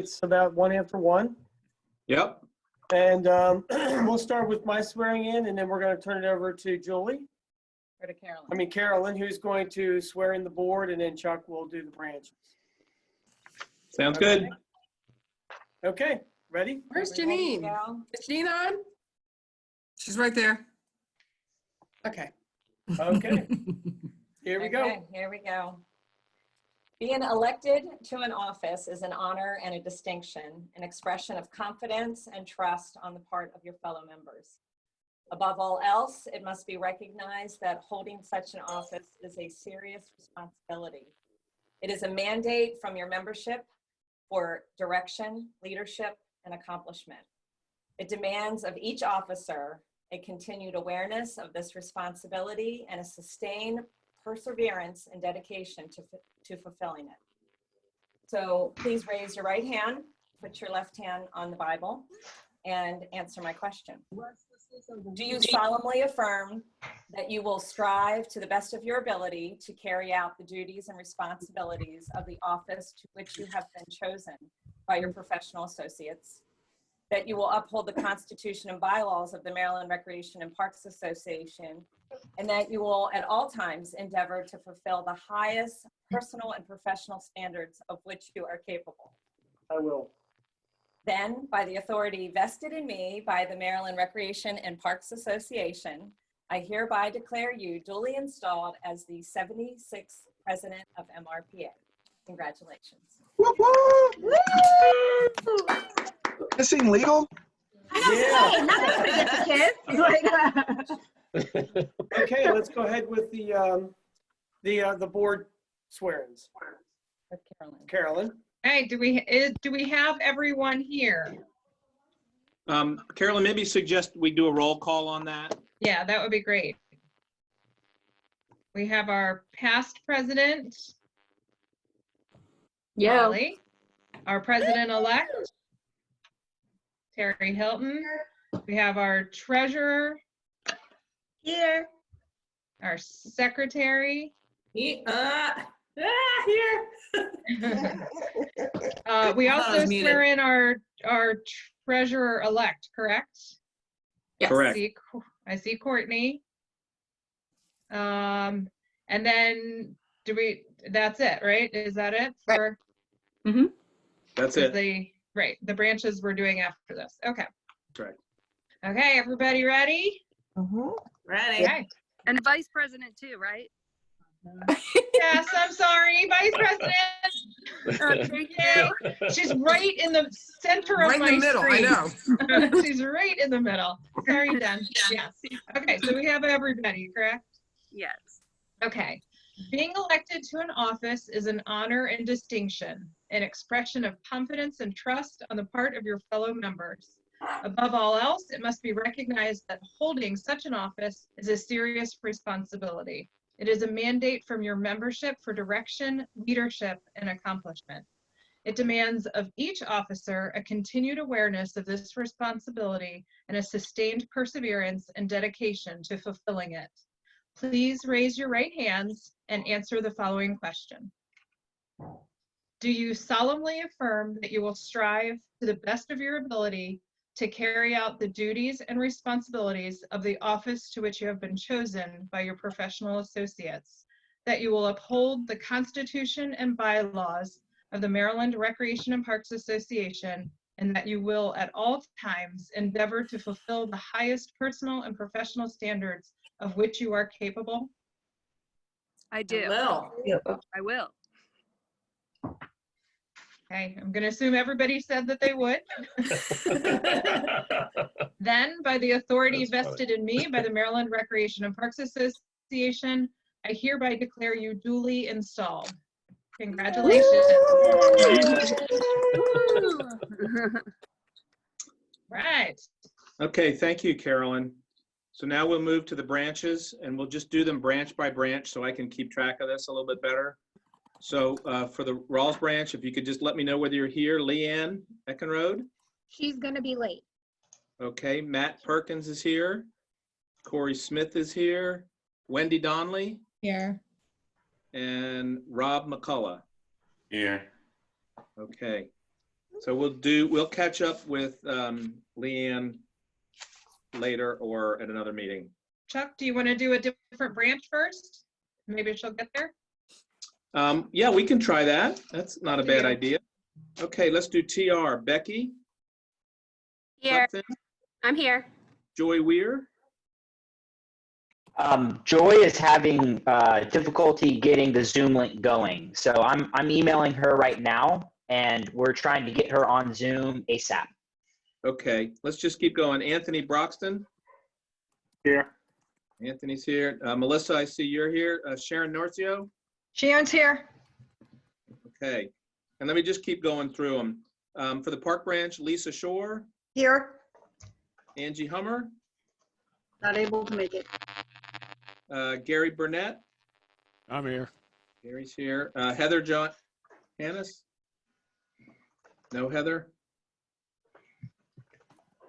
It's about 1:01. Yep. And we'll start with my swearing in, and then we're going to turn it over to Julie. Or to Carolyn. Carolyn, who's going to swear in the board, and then Chuck will do the branches. Sounds good. Okay, ready? Where's Are we ready to Janine? go? Is Janine on? She's right there. Okay. Okay, here we go. Okay, here we go. Being elected to an office is an honor and a distinction, an expression of confidence and trust on the part of your fellow members. Above all else, it must be recognized that holding such an office is a serious responsibility. It is a mandate from your membership for direction, leadership, and accomplishment. It demands of each officer a continued awareness of this responsibility and a sustained perseverance and dedication to fulfilling it. So please raise your right hand, put your left hand on the Bible, and answer my question. Do you solemnly affirm that you will strive to the best of your ability to carry out the duties and responsibilities of the office to which you have been chosen by your professional associates, that you will uphold the Constitution and bylaws of the Maryland Recreation and Parks Association, and that you will at all times endeavor to fulfill the highest personal and professional standards of which you are capable? I will. Then, by the authority vested in me by the Maryland Recreation and Parks Association, I hereby declare you duly installed as the 76th President of MRPA. Congratulations. This seem legal? Yeah. Kids. Okay, let's go ahead with the board swearings. With Carolyn. Carolyn. Hey, do we have everyone here? Carolyn, maybe suggest we do a roll call on that. Yeah, that would be great. We have our past president, Molly, our president-elect, Terry Hilton. We have our treasurer, Here. our secretary. Here. We also was muted. swear in our treasurer-elect, correct? Yes. Correct. I see Courtney. And then that's it, right? Is that it for? That's is it. The branches we're doing after this. Okay. Correct. Okay, everybody ready? Ready. Okay. And vice president too, right? Yes, I'm sorry, Vice President. Thank you. She's right in the center of Right in my the middle, screen. I know. She's right in the middle. Sorry, Jen. Yes. Okay, so we have everybody, correct? Yes. Okay. Being elected to an office is an honor and distinction, an expression of confidence and trust on the part of your fellow members. Above all else, it must be recognized that holding such an office is a serious responsibility. It is a mandate from your membership for direction, leadership, and accomplishment. It demands of each officer a continued awareness of this responsibility and a sustained perseverance and dedication to fulfilling it. Please raise your right hands and answer the following question. Do you solemnly affirm that you will strive to the best of your ability to carry out the duties and responsibilities of the office to which you have been chosen by your professional associates, that you will uphold the Constitution and bylaws of the Maryland Recreation and Parks Association, and that you will at all times endeavor to fulfill the highest personal and professional standards of which you are capable? I do. Well, I will. Okay, I'm going to assume everybody said that they would. Then, by the authority vested in me by the Maryland Recreation and Parks Association, I hereby declare you duly installed. Congratulations. Right. Okay, thank you, Carolyn. So now we'll move to the branches, and we'll just do them branch by branch so I can keep track of this a little bit better. So for the Rawls branch, if you could just let me know whether you're here. Leanne Eckenrode. She's gonna be late. Okay, Matt Perkins is here. Corey Smith is here. Wendy Donnelly. Here. And Rob McCullough. Here. Okay. So we'll catch up with Leanne later or at another meeting. Chuck, do you want to do a different branch first? Maybe she'll get there. Yeah, we can try that. That's not a bad Yeah. idea. Okay, let's do TR. Becky? Here, Hudson, I'm here. Joy Weir? Joy is having difficulty getting the Zoom link going. So I'm emailing her right now, and we're trying to get her on Zoom ASAP. Okay, let's just keep going. Anthony Broxton? Here. Anthony's here. Melissa, I see you're here. Sharon Norcio? Sharon's here. Okay, and let me just keep going through them. For the Park Branch, Lisa Shore, Here, Angie Hummer, not able to make it. Gary Burnett, I'm here. Gary's here. Heather John Hannis? No Heather?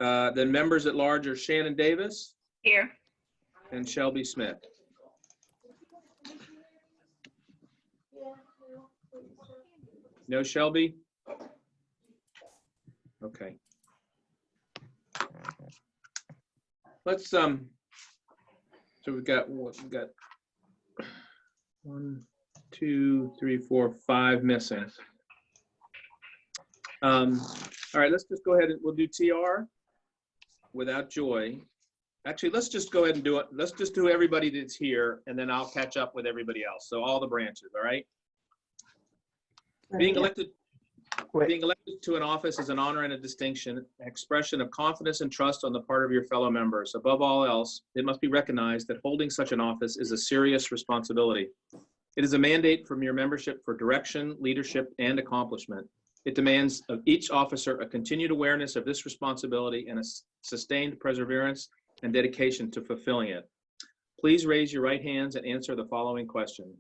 Then members at large are Shannon Davis Here. and Shelby Smith. No Shelby? Okay. Let's, so we've got 1, 2, 3, 4, 5 missing. All right, let's just go ahead and we'll do TR without Joy. Actually, let's just go ahead and do it. Let's just do everybody that's here, and then I'll catch up with everybody else. So all the branches, all right? Being elected to an office is an honor and a distinction, an expression of confidence and trust on the part of your fellow members. Above all else, it must be recognized that holding such an office is a serious responsibility. It is a mandate from your membership for direction, leadership, and accomplishment. It demands of each officer a continued awareness of this responsibility and a sustained perseverance and dedication to fulfilling it. Please raise your right hands and answer the following question.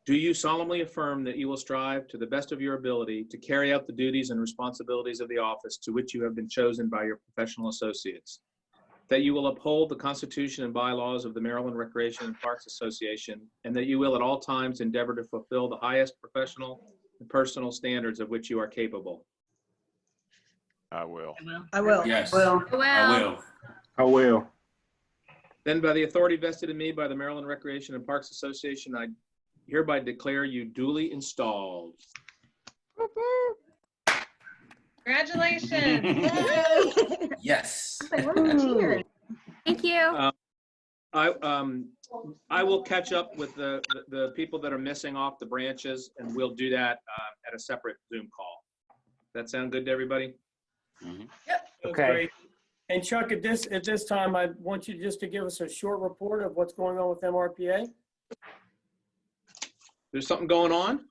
Do you solemnly affirm that you will strive to the best of your ability to carry out the duties and responsibilities of the office to which you have been chosen by your professional associates? That you will uphold the Constitution and bylaws of the Maryland Recreation and Parks Association, and that you will at all times endeavor to fulfill the highest professional and personal standards of which you are capable? I will. I will. Yes. Will. I will. I will. Then by the authority vested in me by the Maryland Recreation and Parks Association, I hereby declare you duly installed. Congratulations. Yes. Thank you. I will catch up with the people that are missing off the branches, and we'll do that at a separate Zoom call. That sound good to everybody? Okay. Great. And Chuck, at this time, I want you just to give us a short report of what's going on with MRPA. There's something going on.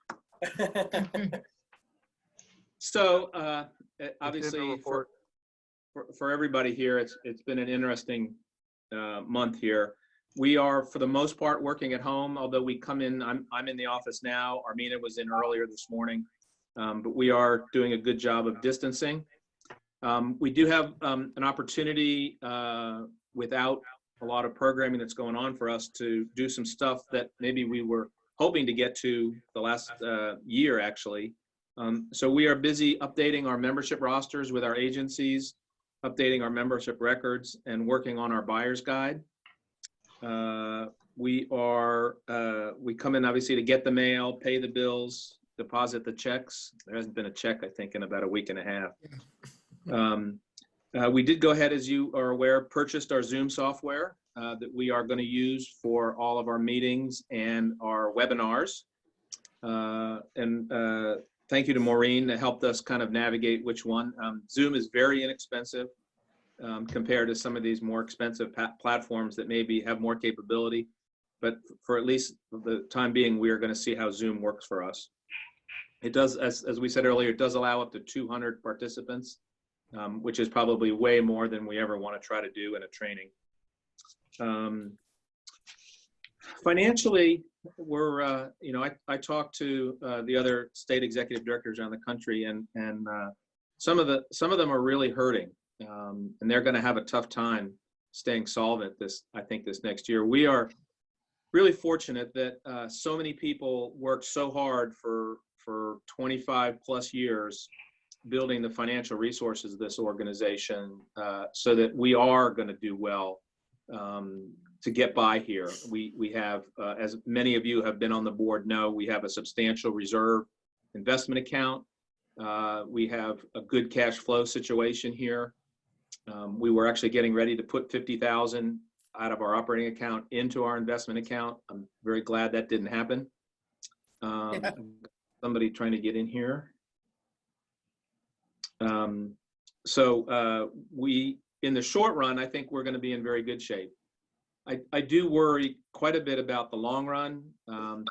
So obviously for everybody here, it's been an interesting month here. We are, for the most part, working at home, although we come in, I'm in the office now. Armina was in earlier this morning, but we are doing a good job of distancing. We do have an opportunity without a lot of programming that's going on for us to do some stuff that maybe we were hoping to get to the last year, actually. So we are busy updating our membership rosters with our agencies, updating our membership records, and working on our buyer's guide. We come in obviously to get the mail, pay the bills, deposit the checks. There hasn't been a check, I think, in about a week and a half. We did go ahead, as you are aware, purchased our Zoom software that we are going to use for all of our meetings and our webinars. Thank you to Maureen that helped us kind of navigate which one. Zoom is very inexpensive compared to some of these more expensive platforms that maybe have more capability. But for at least the time being, we are going to see how Zoom works for us. It does, as we said earlier, it does allow up to 200 participants, which is probably way more than we ever want to try to do in a training. Financially, we're, I talked to the other state executive directors around the country, and some of them are really hurting, and they're going to have a tough time staying solvent this next year. We are really fortunate that so many people worked so hard for 25 plus years building the financial resources of this organization so that we are going to do well to get by here. We have, as many of you have been on the board know, we have a substantial reserve investment account. We have a good cash flow situation here. We were actually getting ready to put $50,000 out of our operating account into our investment account. I'm very glad that didn't happen. Somebody trying to get in here. We, in the short run, I think we're going to be in very good shape. I do worry quite a bit about the long run,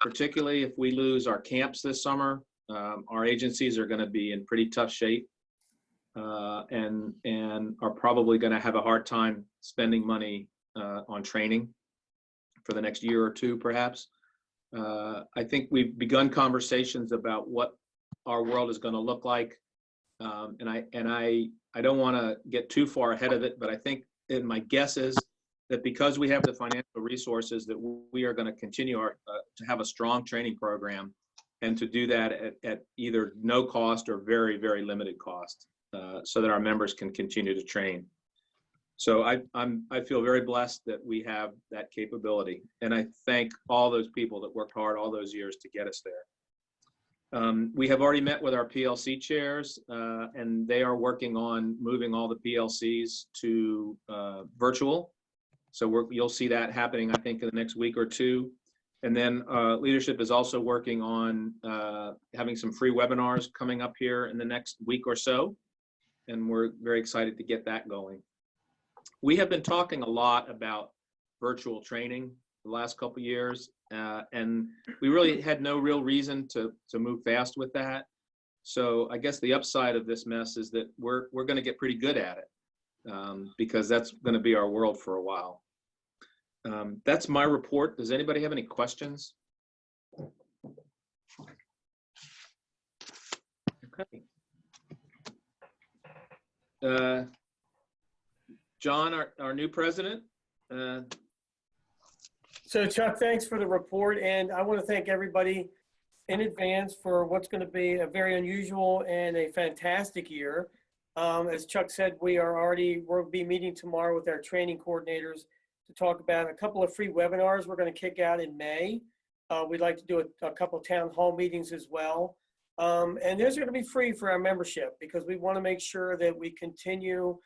particularly if we lose our camps this summer. Our agencies are going to be in pretty tough shape and are probably going to have a hard time spending money on training for the next year or two, perhaps. I think we've begun conversations about what our world is going to look like. And I don't want to get too far ahead of it, but I think, and my guess is that because we have the financial resources, that we are going to continue to have a strong training program, and to do that at either no cost or very, very limited cost, so that our members can continue to train. So I feel very blessed that we have that capability, and I thank all those people that worked hard all those years to get us there. We have already met with our PLC chairs, and they are working on moving all the PLCs to virtual. So you'll see that happening, I think, in the next week or two. And then leadership is also working on having some free webinars coming up here in the next week or so. And we're very excited to get that going. We have been talking a lot about virtual training the last couple of years, and we really had no real reason to move fast with that. So I guess the upside of this mess is that we're going to get pretty good at it, because that's going to be our world for a while. That's my report. Does anybody have any questions? Okay. John, our new president. So Chuck, thanks for the report. And I want to thank everybody in advance for what's going to be a very unusual and a fantastic year. As Chuck said, we'll be meeting tomorrow with our training coordinators to talk about a couple of free webinars we're going to kick out in May. We'd like to do a couple of town hall meetings as well. And those are going to be free for our membership, because we want to make sure that we continue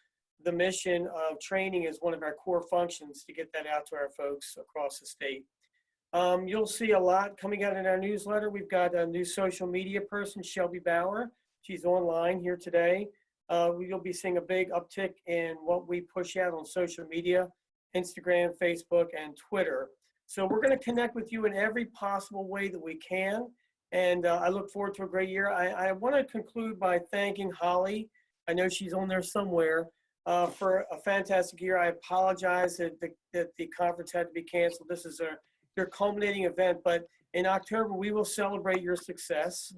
the mission of training as one of our core functions to get that out to our folks across the state. You'll see a lot coming out in our newsletter. We've got a new social media person, Shelby Bauer. She's online here today. You'll be seeing a big uptick in what we push out on social media, Instagram, Facebook, and Twitter. So we're going to connect with you in every possible way that we can. And I look forward to a great year. I want to conclude by thanking Holly. I know she's on there somewhere, for a fantastic year. I apologize that the conference had to be canceled. This is your culminating event, but in October, we will celebrate your success.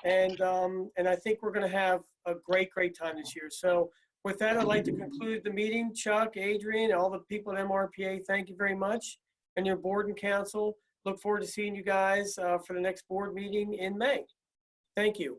And I think we're going to have a great, great time this year. So with that, I'd like to conclude the meeting. Chuck, Adrian, all the people at MRPA, thank you very much. And your board and council, look forward to seeing you guys for the next board meeting in May. Thank you.